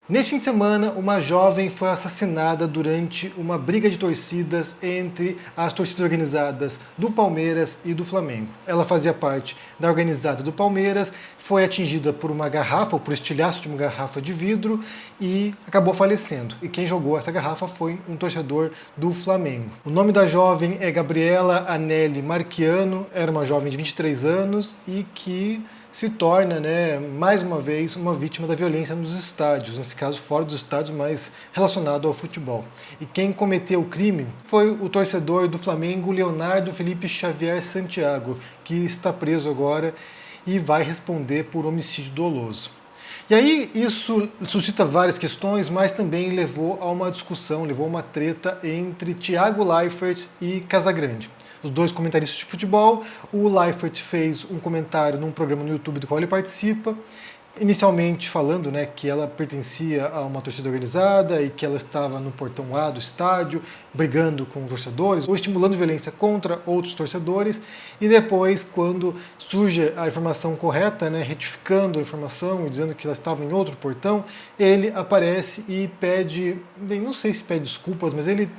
Neste fim de semana, uma jovem foi assassinada durante uma briga de torcidas entre as torcidas organizadas do Palmeiras e do Flamengo. Ela fazia parte da organizada do Palmeiras, foi atingida por uma garrafa, ou por estilhaço de uma garrafa de vidro, e acabou falecendo. E quem jogou essa garrafa foi um torcedor do Flamengo. O nome da jovem é Gabriela Anelli Marchiano, era uma jovem de 23 anos e que se torna, mais uma vez, uma vítima da violência nos estádios, nesse caso fora dos estádios, mas relacionado ao futebol. E quem cometeu o crime foi o torcedor do Flamengo, Leonardo Felipe Xavier Santiago, que está preso agora e vai responder por homicídio doloso. E aí isso suscita várias questões, mas também levou a uma discussão, levou a uma treta entre Thiago Leifert e Casagrande. Os dois comentaristas de futebol. O Leifert fez um comentário num programa no YouTube do qual ele participa, inicialmente falando que ela pertencia a uma torcida organizada e que ela estava no portão A do estádio, brigando com torcedores ou estimulando violência contra outros torcedores, e depois, quando surge a informação correta, retificando a informação e dizendo que ela estava em outro portão, ele aparece e pede, não sei se pede desculpas, mas ele,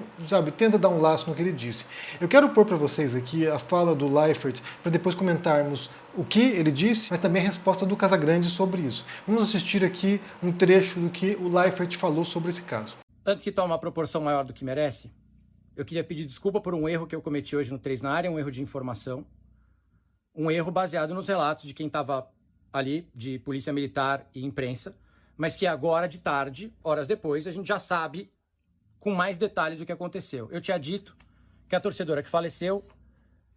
tenta dar um laço no que ele disse. Eu quero pôr para vocês aqui a fala do Leifert, para depois comentarmos o que ele disse, mas também a resposta do Casagrande sobre isso. Vamos assistir aqui um trecho do que o Leifert falou sobre esse caso. Antes que tome uma proporção maior do que merece, eu queria pedir desculpa por um erro que eu cometi hoje no 3 na área, um erro de informação, um erro baseado nos relatos de quem estava ali, de polícia militar e imprensa, mas que agora, de tarde, horas depois, a gente já sabe com mais detalhes o que aconteceu. Eu tinha dito que a torcedora que faleceu,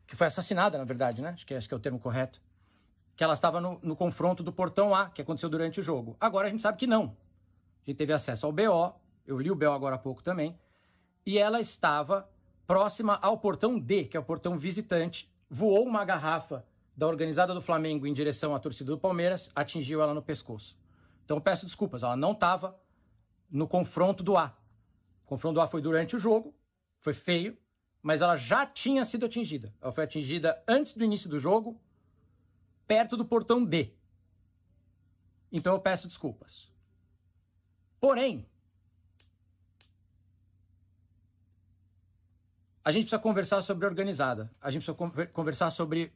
que foi assassinada, na verdade, acho que é o termo correto, que ela estava no confronto do portão A, que aconteceu durante o jogo. Agora a gente sabe que não. A gente teve acesso ao BO, eu li o BO agora há pouco também, e ela estava próxima ao portão D, que é o portão visitante. Voou uma garrafa da organizada do Flamengo em direção à torcida do Palmeiras, atingiu ela no pescoço. Então eu peço desculpas, ela não estava no confronto do A. O confronto do A foi durante o jogo, foi feio, mas ela já tinha sido atingida. Ela foi atingida antes do início do jogo, perto do portão D. Então eu peço desculpas. Porém, a gente precisa conversar sobre a organizada. A gente precisa conversar sobre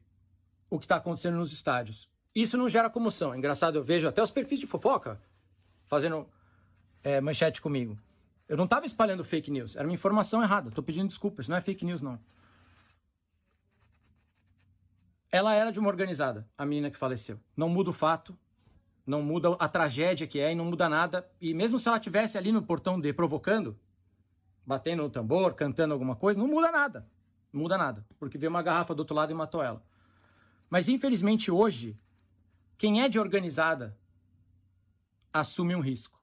o que está acontecendo nos estádios. Isso não gera comoção. É engraçado, eu vejo até os perfis de fofoca fazendo manchete comigo. Eu não estava espalhando fake news. Era uma informação errada. Estou pedindo desculpas. Não é fake news, não. Ela era de uma organizada, a menina que faleceu. Não muda o fato, não muda a tragédia que é e não muda nada. E mesmo se ela estivesse ali no portão D provocando, batendo no tambor, cantando alguma coisa, não muda nada. Não muda nada, porque veio uma garrafa do outro lado e matou ela. Mas infelizmente hoje, quem é de organizada assume um risco.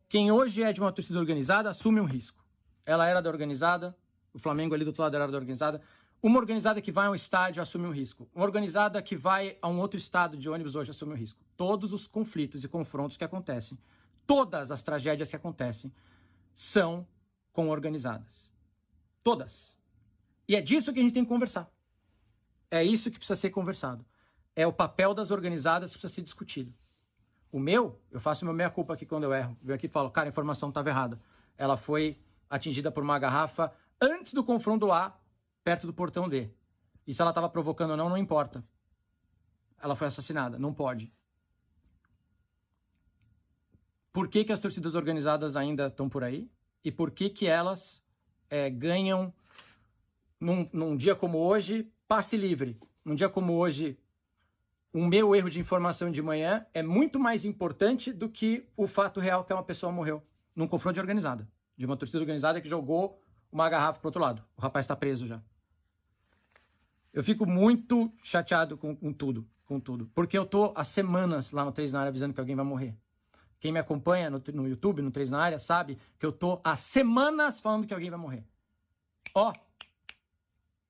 Quem hoje é de uma torcida organizada assume um risco. Ela era da organizada, o Flamengo ali do outro lado era da organizada. Uma organizada que vai a um estádio assume um risco. Uma organizada que vai a um outro estado de ônibus hoje assume um risco. Todos os conflitos e confrontos que acontecem, todas as tragédias que acontecem, são com organizadas. Todas. E é disso que a gente tem que conversar. É isso que precisa ser conversado. É o papel das organizadas que precisa ser discutido. Eu faço meu meia-culpa aqui quando eu erro. Eu aqui falo, cara, a informação estava errada. Ela foi atingida por uma garrafa antes do confronto A, perto do portão D. E se ela estava provocando ou não, não importa. Ela foi assassinada, não pode. Por que que as torcidas organizadas ainda estão por aí? E por que que elas ganham, num dia como hoje, passe livre? Num dia como hoje, o meu erro de informação de manhã é muito mais importante do que o fato real que uma pessoa morreu num confronto de organizada. De uma torcida organizada que jogou uma garrafa pro outro lado. O rapaz está preso já. Eu fico muito chateado com tudo. Porque eu tô há semanas lá no 3 na área avisando que alguém vai morrer. Quem me acompanha no YouTube, no 3 na área, sabe que eu tô há semanas falando que alguém vai morrer.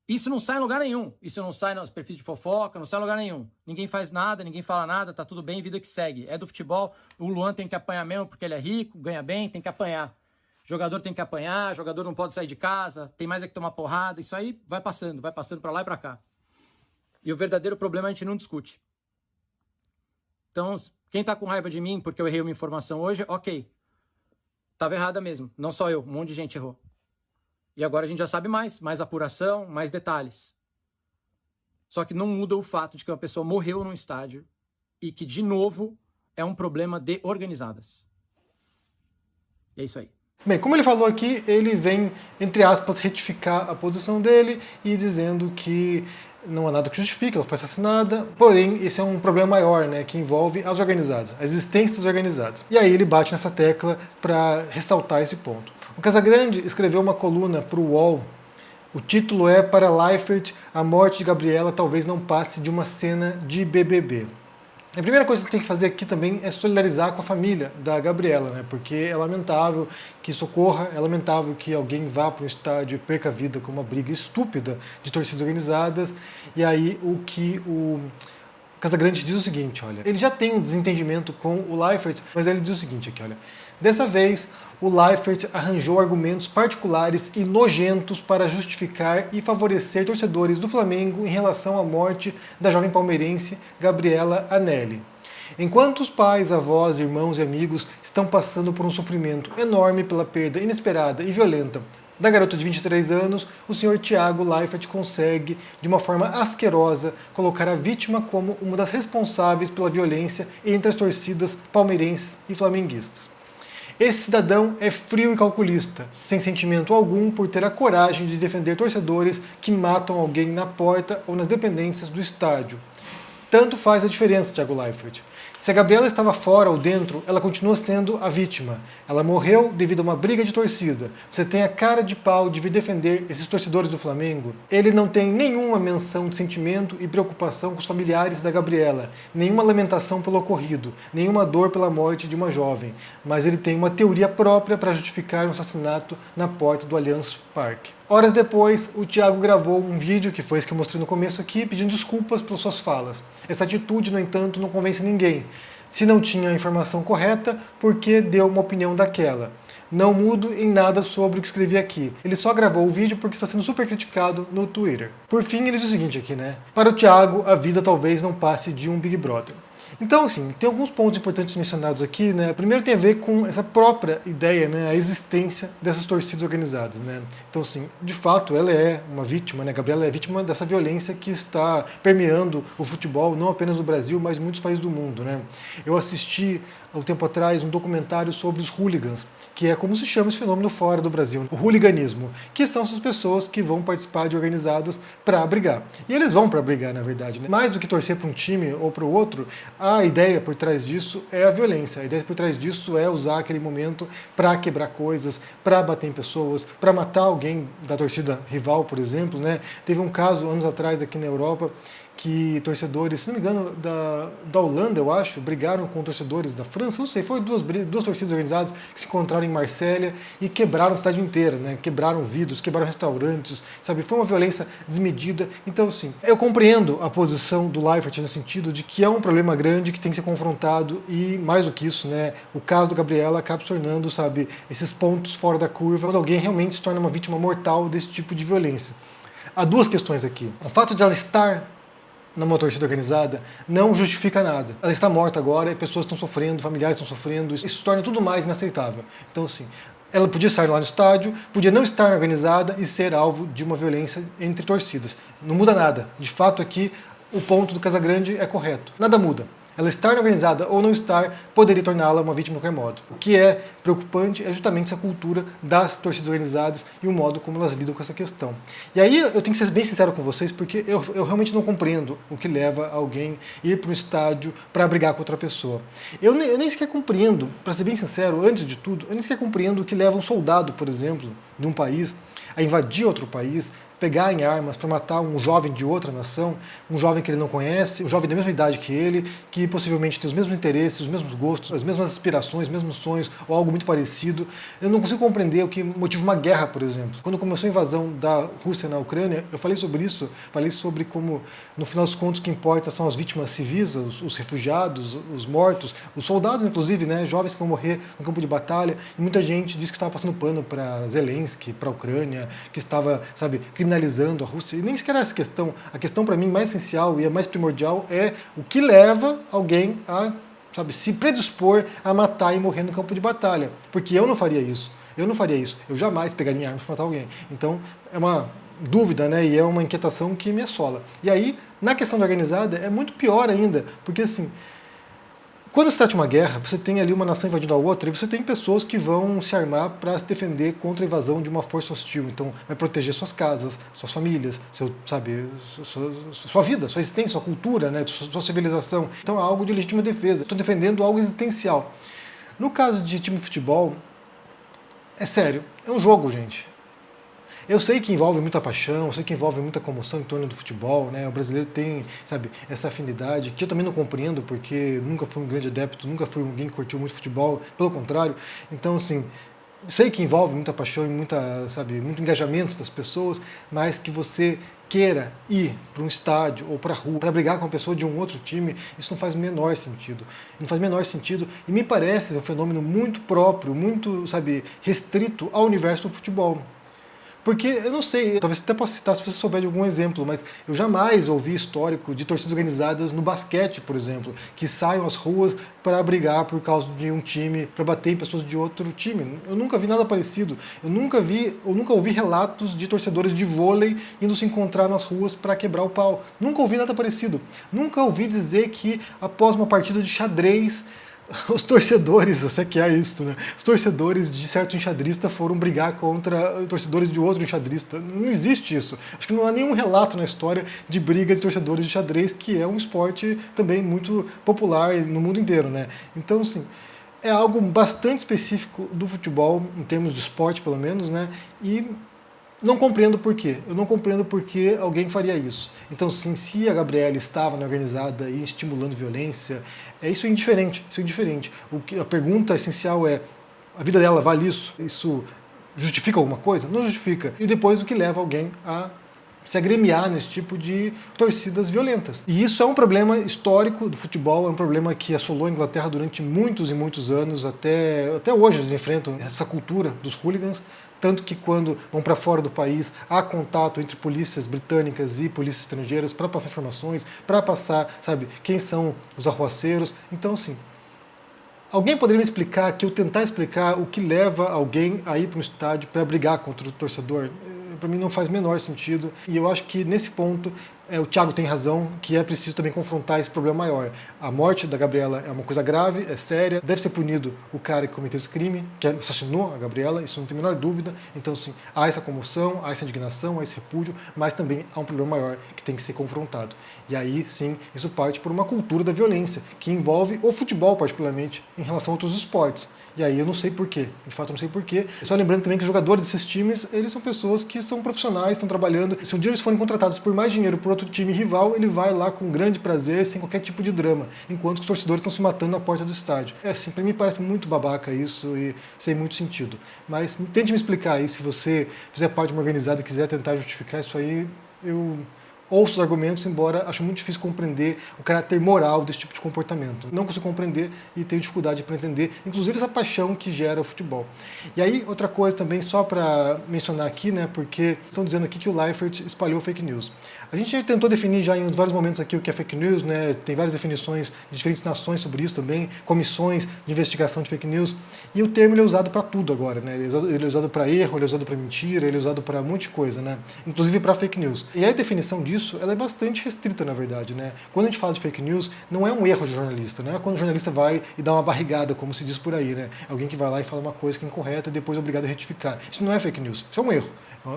Isso não sai em lugar nenhum. Isso não sai nos perfis de fofoca, não sai em lugar nenhum. Ninguém faz nada, ninguém fala nada, tá tudo bem, vida que segue. É do futebol, o Luan tem que apanhar mesmo porque ele é rico, ganha bem, tem que apanhar. Jogador tem que apanhar, jogador não pode sair de casa, tem mais é que tomar porrada. Isso aí vai passando pra lá e pra cá. E o verdadeiro problema a gente não discute. Então, quem tá com raiva de mim porque eu errei uma informação hoje, ok. Tava errada mesmo. Não só eu, um monte de gente errou. E agora a gente já sabe mais apuração, mais detalhes. Só que não muda o fato de que uma pessoa morreu num estádio e que, de novo, é um problema de organizadas. E é isso aí. Bem, como ele falou aqui, ele vem, entre aspas, retificar a posição dele e dizendo que não há nada que justifique, ela foi assassinada, porém esse é um problema maior, né, que envolve as organizadas, a existência das organizadas. E aí ele bate nessa tecla para ressaltar esse ponto. O Casagrande escreveu uma coluna para o UOL. O título é: Para Leifert, a morte de Gabriela talvez não passe de uma cena de BBB. A primeira coisa que tem que fazer aqui também é solidarizar com a família da Gabriela, né? Porque é lamentável que isso ocorra, é lamentável que alguém vá para um estádio e perca a vida com uma briga estúpida de torcidas organizadas. E aí o que o Casagrande diz o seguinte, olha, ele já tem um desentendimento com o Leifert, mas ele diz o seguinte aqui, olha, dessa vez o Leifert arranjou argumentos particulares e nojentos para justificar e favorecer torcedores do Flamengo em relação à morte da jovem palmeirense Gabriela Anelli. Enquanto os pais, avós, irmãos e amigos estão passando por um sofrimento enorme pela perda inesperada e violenta da garota de 23 anos, o Sr. Thiago Leifert consegue, de uma forma asquerosa, colocar a vítima como uma das responsáveis pela violência entre as torcidas palmeirenses e flamenguistas. Esse cidadão é frio e calculista, sem sentimento algum por ter a coragem de defender torcedores que matam alguém na porta ou nas dependências do estádio. Tanto faz a diferença, Thiago Leifert. Se a Gabriela estava fora ou dentro, ela continua sendo a vítima. Ela morreu devido a uma briga de torcida. Você tem a cara de pau de vir defender esses torcedores do Flamengo? Ele não tem nenhuma menção de sentimento e preocupação com os familiares da Gabriela, nenhuma lamentação pelo ocorrido, nenhuma dor pela morte de uma jovem. Mas ele tem uma teoria própria para justificar um assassinato na porta do Allianz Parque. Horas depois, o Thiago gravou um vídeo, que foi esse que eu mostrei no começo aqui, pedindo desculpas pelas suas falas. Essa atitude, no entanto, não convence ninguém. Se não tinha a informação correta, por que deu uma opinião daquela? Não mudo em nada sobre o que escrevi aqui. Ele só gravou o vídeo porque está sendo super criticado no Twitter. Por fim, ele diz o seguinte aqui, né? Para o Thiago, a vida talvez não passe de um Big Brother. Então, assim, tem alguns pontos importantes mencionados aqui, né? Primeiro tem a ver com essa própria ideia, né? A existência dessas torcidas organizadas, né? Então, assim, de fato, ela é uma vítima, né? A Gabriela é vítima dessa violência que está permeando o futebol, não apenas no Brasil, mas em muitos países do mundo, né? Eu assisti, há um tempo atrás, um documentário sobre os hooligans, que é como se chama esse fenômeno fora do Brasil, o hooliganismo, que são essas pessoas que vão participar de organizadas para brigar. E eles vão para brigar, na verdade, né? Mais do que torcer para um time ou para o outro, a ideia por trás disso é a violência. A ideia por trás disso é usar aquele momento para quebrar coisas, para bater em pessoas, para matar alguém da torcida rival, por exemplo, né? Teve um caso anos atrás aqui na Europa que torcedores, se não me engano, da Holanda, eu acho, brigaram com torcedores da França, não sei, foi duas torcidas organizadas que se encontraram em Marsella e quebraram a cidade inteira, né? Quebraram vidros, quebraram restaurantes, sabe? Foi uma violência desmedida. Então, assim, eu compreendo a posição do Leifert no sentido de que é um problema grande que tem que ser confrontado e, mais do que isso, né? O caso da Gabriela acaba se tornando, sabe, esses pontos fora da curva, quando alguém realmente se torna uma vítima mortal desse tipo de violência. Há duas questões aqui. O fato de ela estar numa torcida organizada não justifica nada. Ela está morta agora, pessoas estão sofrendo, familiares estão sofrendo, isso se torna tudo mais inaceitável. Então, assim, ela podia estar lá no estádio, podia não estar organizada e ser alvo de uma violência entre torcidas. Não muda nada. De fato, aqui, o ponto do Casagrande é correto. Nada muda. Ela estar organizada ou não estar poderia torná-la uma vítima de qualquer modo. O que é preocupante é justamente essa cultura das torcidas organizadas e o modo como elas lidam com essa questão. E aí eu tenho que ser bem sincero com vocês, porque eu realmente não compreendo o que leva alguém a ir para um estádio para brigar com outra pessoa. Eu nem sequer compreendo, para ser bem sincero, antes de tudo, eu nem sequer compreendo o que leva um soldado, por exemplo, de um país a invadir outro país, pegar em armas para matar um jovem de outra nação, um jovem que ele não conhece, um jovem da mesma idade que ele, que possivelmente tem os mesmos interesses, os mesmos gostos, as mesmas aspirações, os mesmos sonhos, ou algo muito parecido. Eu não consigo compreender o que motiva uma guerra, por exemplo. Quando começou a invasão da Rússia na Ucrânia, eu falei sobre isso, falei sobre como, no final dos contos, o que importa são as vítimas civis, os refugiados, os mortos, os soldados, inclusive, né, jovens que vão morrer no campo de batalha, e muita gente disse que estava passando pano para Zelensky, para a Ucrânia, que estava, sabe, criminalizando criminalizando a Rússia, e nem sequer essa questão. A questão para mim mais essencial e a mais primordial é o que leva alguém a, sabe, se predispor a matar e morrer no campo de batalha. Porque eu não faria isso. Eu não faria isso. Eu jamais pegaria armas para matar alguém. Então, é uma dúvida, né? E é uma inquietação que me assola. E aí, na questão da organizada, é muito pior ainda, porque assim, quando se trata de uma guerra, você tem ali uma nação invadindo a outra e você tem pessoas que vão se armar para se defender contra a invasão de uma força hostil. Então, vai proteger suas casas, suas famílias, sua vida, sua existência, sua cultura, né? Sua civilização. Então, é algo de legítima defesa. Estou defendendo algo existencial. No caso de time de futebol, é sério, é um jogo, gente. Eu sei que envolve muita paixão, eu sei que envolve muita comoção em torno do futebol, né? O brasileiro tem, sabe, essa afinidade, que eu também não compreendo, porque nunca fui um grande adepto, nunca fui alguém que curtiu muito futebol, pelo contrário. Então, assim, sei que envolve muita paixão e muita, sabe, muito engajamento das pessoas, mas que você queira ir para um estádio ou para a rua para brigar com uma pessoa de um outro time, isso não faz o menor sentido. Não faz o menor sentido e me parece um fenômeno muito próprio, muito, sabe, restrito ao universo do futebol. Porque, eu não sei, talvez até possa citar se você souber de algum exemplo, mas eu jamais ouvi histórico de torcidas organizadas no basquete, por exemplo, que saiam às ruas para brigar por causa de um time, para bater em pessoas de outro time. Eu nunca vi nada parecido. Eu nunca ouvi relatos de torcedores de vôlei indo se encontrar nas ruas para quebrar o pau. Nunca ouvi nada parecido. Nunca ouvi dizer que após uma partida de xadrez, os torcedores, você que é isso, né? Os torcedores de certo enxadrista foram brigar contra torcedores de outro enxadrista. Não existe isso. Acho que não há nenhum relato na história de briga de torcedores de xadrez, que é um esporte também muito popular no mundo inteiro, né? Então, assim, é algo bastante específico do futebol, em termos de esporte, pelo menos, né? E não compreendo por quê. Eu não compreendo por que alguém faria isso. Então, sim, se a Gabriela estava na organizada e estimulando violência, isso é indiferente. Isso é indiferente. A pergunta essencial é: a vida dela vale isso? Isso justifica alguma coisa? Não justifica. E depois o que leva alguém a se agremiar nesse tipo de torcidas violentas. E isso é um problema histórico do futebol, é um problema que assolou a Inglaterra durante muitos e muitos anos, até hoje eles enfrentam essa cultura dos hooligans, tanto que quando vão para fora do país há contato entre polícias britânicas e polícias estrangeiras para passar informações, para passar, sabe, quem são os arruaceiros. Então, assim, alguém poderia me explicar, que eu tentar explicar o que leva alguém a ir para um estádio para brigar contra o torcedor? Para mim não faz o menor sentido, e eu acho que nesse ponto o Thiago tem razão, que é preciso também confrontar esse problema maior. A morte da Gabriela é uma coisa grave, é séria, deve ser punido o cara que cometeu esse crime, que assassinou a Gabriela, isso não tem a menor dúvida. Então, sim, há essa comoção, há essa indignação, há esse repúdio, mas também há um problema maior que tem que ser confrontado. E aí, sim, isso parte por uma cultura da violência, que envolve o futebol, particularmente, em relação a outros esportes. E aí eu não sei porquê, de fato eu não sei porquê. Só lembrando também que os jogadores desses times, eles são pessoas que são profissionais, estão trabalhando. Se um dia eles forem contratados por mais dinheiro por outro time rival, ele vai lá com grande prazer, sem qualquer tipo de drama, enquanto os torcedores estão se matando na porta do estádio. É assim, pra mim parece muito babaca isso e sem muito sentido. Mas tente me explicar aí, se você fizer parte de uma organizada e quiser tentar justificar isso aí, eu ouço os argumentos, embora acho muito difícil compreender o caráter moral desse tipo de comportamento. Não consigo compreender e tenho dificuldade para entender, inclusive essa paixão que gera o futebol. E aí, outra coisa também, só para mencionar aqui, né, porque estão dizendo aqui que o Leifert espalhou fake news. A gente já tentou definir já em vários momentos aqui o que é fake news, né, tem várias definições de diferentes nações sobre isso também, comissões de investigação de fake news, e o termo ele é usado para tudo agora, né, ele é usado para erro, ele é usado para mentira, ele é usado para um monte de coisa, né, inclusive para fake news. E a definição disso, ela é bastante restrita, na verdade, né. Quando a gente fala de fake news, não é um erro de jornalista, não é quando o jornalista vai e dá uma barrigada, como se diz por aí, né, alguém que vai lá e fala uma coisa que é incorreta e depois é obrigado a retificar. Isso não é fake news, isso é um erro.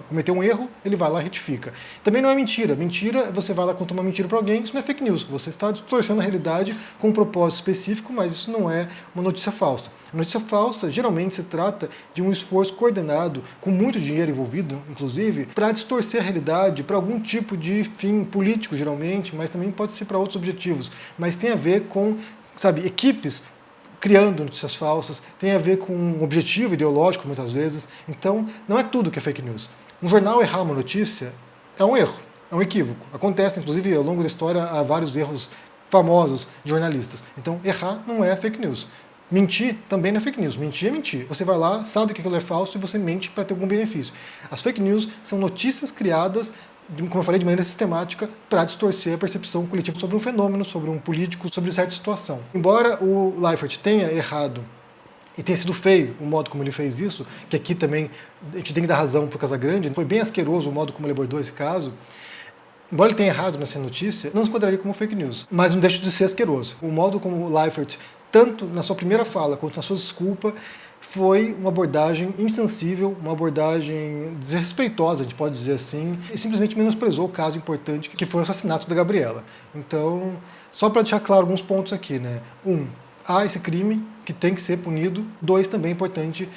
Cometeu um erro, ele vai lá e retifica. Também não é mentira. Mentira, você vai lá contar uma mentira para alguém, isso não é fake news. Você está distorcendo a realidade com um propósito específico, mas isso não é uma notícia falsa. A notícia falsa, geralmente, se trata de um esforço coordenado, com muito dinheiro envolvido, inclusive, para distorcer a realidade para algum tipo de fim político, geralmente, mas também pode ser para outros objetivos. Mas tem a ver com, sabe, equipes criando notícias falsas, tem a ver com um objetivo ideológico, muitas vezes. Então, não é tudo que é fake news. Um jornal errar uma notícia é um erro, é um equívoco. Acontece, inclusive, ao longo da história, há vários erros famosos de jornalistas. Então, errar não é fake news. Mentir também não é fake news. Mentir é mentir. Você vai lá, sabe que aquilo é falso e você mente para ter algum benefício. As fake news são notícias criadas, como eu falei, de maneira sistemática para distorcer a percepção coletiva sobre um fenômeno, sobre um político, sobre certa situação. Embora o Leifert tenha errado e tenha sido feio o modo como ele fez isso, que aqui também a gente tem que dar razão para o Casagrande, foi bem asqueroso o modo como ele abordou esse caso. Embora ele tenha errado nessa notícia, não se enquadraria como fake news, mas não deixa de ser asqueroso. O modo como o Leifert, tanto na sua primeira fala quanto na sua desculpa, foi uma abordagem insensível, uma abordagem desrespeitosa, a gente pode dizer assim, e simplesmente menosprezou o caso importante que foi o assassinato da Gabriela. Então, só para deixar claro alguns pontos aqui, né? Há esse crime que tem que ser punido. 2, também é importante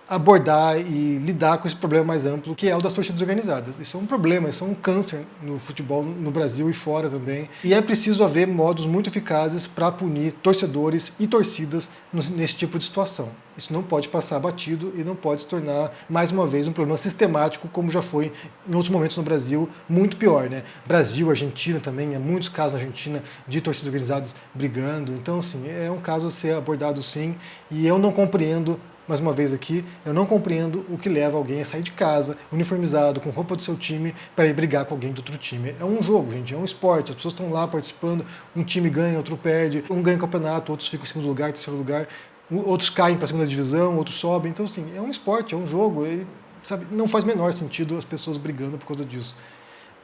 abordar e lidar com esse problema mais amplo, que é o das torcidas organizadas. Isso é um problema, isso é um câncer no futebol no Brasil e fora também. E é preciso haver modos muito eficazes para punir torcedores e torcidas nesse tipo de situação. Isso não pode passar batido e não pode se tornar, mais uma vez, um problema sistemático, como já foi em outros momentos no Brasil, muito pior, né? Brasil, Argentina também, há muitos casos na Argentina de torcidas organizadas brigando. Então, assim, é um caso a ser abordado sim, e eu não compreendo, mais uma vez aqui, eu não compreendo o que leva alguém a sair de casa, uniformizado, com roupa do seu time, para ir brigar com alguém de outro time. É um jogo, gente, é um esporte, as pessoas estão lá participando, um time ganha, outro perde, um ganha o campeonato, outros ficam em segundo lugar, terceiro lugar, outros caem para a segunda divisão, outros sobem. Então, assim, é um esporte, é um jogo, e, sabe, não faz o menor sentido as pessoas brigando por causa disso.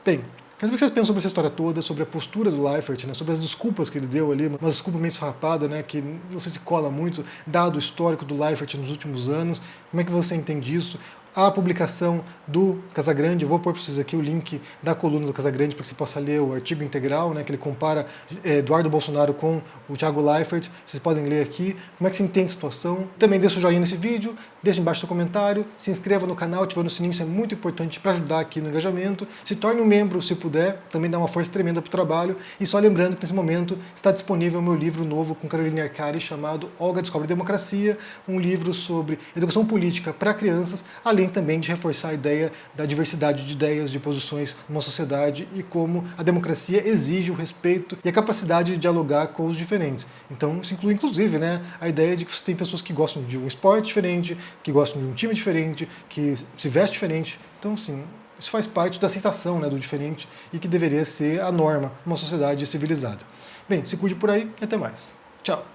Bem, quero saber o que vocês pensam sobre essa história toda, sobre a postura do Leifert, né, sobre as desculpas que ele deu ali, uma desculpa meio esfarrapada, né, que não sei se cola muito, dado o histórico do Leifert nos últimos anos. Como é que você entende isso? A publicação do Casagrande, eu vou pôr para vocês aqui o link da coluna do Casagrande para que você possa ler o artigo integral, né, que ele compara Eduardo Bolsonaro com o Thiago Leifert. Vocês podem ler aqui. Como é que você entende a situação? Também deixa o joinha nesse vídeo, deixa embaixo seu comentário, se inscreva no canal, ativando o sininho, isso é muito importante para ajudar aqui no engajamento. Se torne um membro, se puder, também dá uma força tremenda para o trabalho. E só lembrando que nesse momento está disponível o meu livro novo com Carolina Arcari, chamado Olga Descobre a Democracia, um livro sobre educação política para crianças, além também de reforçar a ideia da diversidade de ideias, de posições numa sociedade e como a democracia exige o respeito e a capacidade de dialogar com os diferentes. Então isso inclui inclusive, né, a ideia de que você tem pessoas que gostam de um esporte diferente, que gostam de um time diferente, que se veste diferente. Então, assim, isso faz parte da aceitação, né, do diferente e que deveria ser a norma numa sociedade civilizada. Bem, se cuide por aí e até mais. Tchau!